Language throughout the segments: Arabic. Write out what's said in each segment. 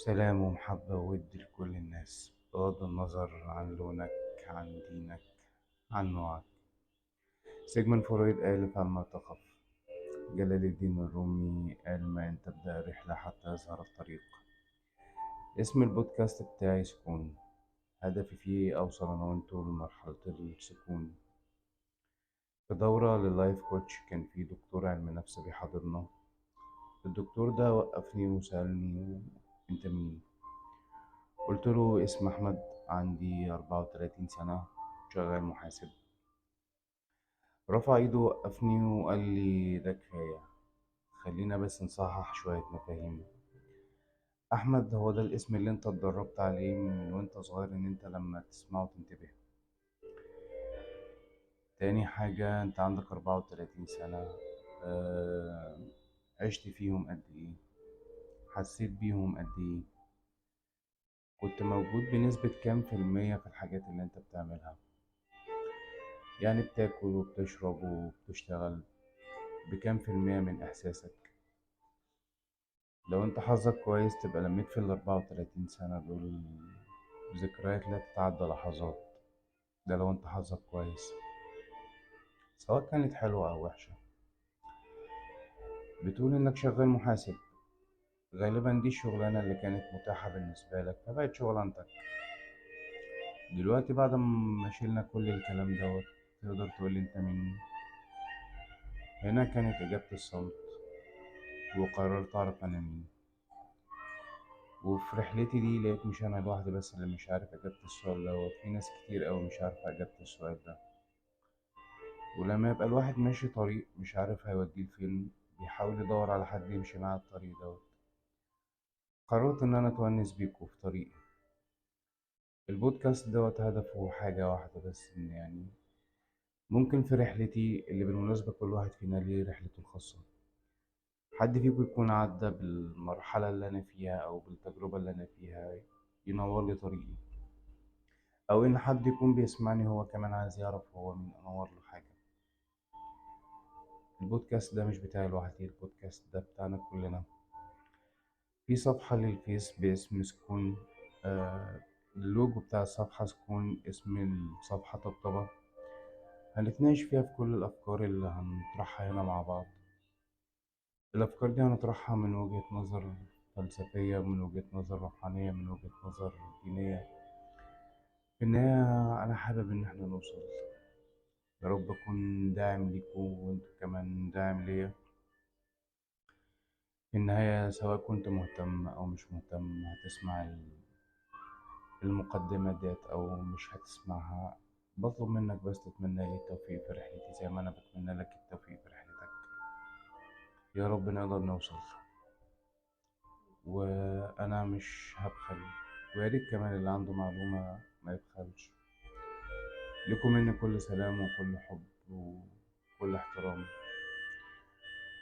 سلام ومحبة وود لكل الناس بغض النظر عن لونك، عن دينك، عن نوعك. سيجموند فرويد قال فعل ما تخف. جلال الدين الرومي قال ما أن تبدأ الرحلة حتى يظهر الطريق. اسم البودكاست بتاعي سكون. هدفي فيه أوصل أنا وأنتوا لمرحلة السكون. في دورة لللايف كوتش كان في دكتور علم نفس بيحاضرنا. الدكتور ده وقفني وسألني: أنت مين؟ قلت له اسم أحمد، عندي 34 سنة، شغال محاسب. رفع ايده وقفني وقال لي ده كفاية، خلينا بس نصحح شوية مفاهيم. أحمد هو ده الاسم اللي انت اتدربت عليه من وانت صغير ان انت لما تسمعه تنتبه. تاني حاجة، انت عندك 34 سنة. أه... عشت فيهم قد ايه؟ حسيت بيهم قد ايه؟ كنت موجود بنسبة كام في المية في الحاجات اللي انت بتعملها؟ يعني بتاكل وبتشرب وبتشتغل بكام في المية من إحساسك؟ لو انت حظك كويس تبقى لميت في ال34 سنة دول ذكريات لا تتعدى لحظات. ده لو انت حظك كويس، سواء كانت حلوة أو وحشة. بتقول إنك شغال محاسب، غالبا دي الشغلانة اللي كانت متاحة بالنسبة لك فبقت شغلانتك. دلوقتي بعد ما شيلنا كل الكلام دوت، تقدر تقولي انت مين؟ هنا كانت إجابة الصمت، وقررت أعرف أنا مين. وفي رحلتي دي لقيت مش أنا لوحدي بس اللي مش عارف إجابة السؤال دوت، في ناس كتير أوي مش عارفة إجابة السؤال ده. ولما يبقى الواحد ماشي طريق مش عارف هيوديه لفين، بيحاول يدور على حد يمشي معاه الطريق دوت. قررت إن أنا أتونس بيكوا في طريقي. البودكاست دوت هدفه حاجة واحدة بس، إن يعني ممكن في رحلتي اللي بالمناسبة كل واحد فينا ليه رحلته الخاصة، حد فيكم يكون عدى بالمرحلة اللي أنا فيها أو بالتجربة اللي أنا فيها، ينور لي طريقي. أو إن حد يكون بيسمعني هو كمان عايز يعرف هو مين، أنور له حاجة. البودكاست ده مش بتاعي لوحدي، البودكاست ده بتاعنا كلنا. في صفحة للفيس باسم سكون. اللوجو بتاع الصفحة سكون، اسم الصفحة طبطبة. هنتناقش فيها في كل الأفكار اللي هنطرحها هنا مع بعض. الأفكار دي هنطرحها من وجهة نظر فلسفية، من وجهة نظر روحانية، من وجهة نظر دينية. في النهاية أنا حابب إن احنا نوصل. يا رب أكون داعم ليكوا وأنتوا كمان داعم ليا. في النهاية سواء كنت مهتم أو مش مهتم هتسمع المقدمة ديت أو مش هتسمعها، بطلب منك بس تتمنى لي التوفيق في رحلتي زي ما أنا بتمنى لك التوفيق في رحلتك. يا رب نقدر نوصل. وأنا مش هبخل، ويا ريت كمان اللي عنده معلومة ما يبخلش. لكم مني كل سلام وكل حب وكل احترام.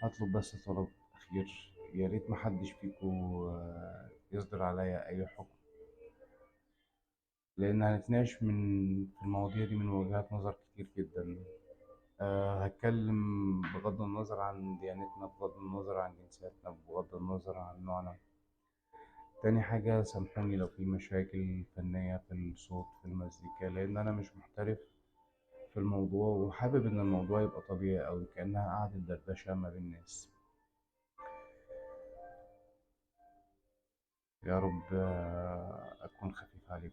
هطلب بس طلب أخير، يا ريت محدش فيكم يصدر عليا أي حكم، لأن هنتناقش في المواضيع دي من وجهات نظر كتير جدا. هتكلم بغض النظر عن ديانتنا، بغض النظر عن جنسياتنا، بغض النظر عن نوعنا. تاني حاجة، سامحوني لو في مشاكل فنية في الصوت في المزيكا، لأن أنا مش محترف في الموضوع وحابب إن الموضوع يبقى طبيعي أوي كأنها قعدة دردشة ما بين ناس. يا رب أكون خفيف عليكم.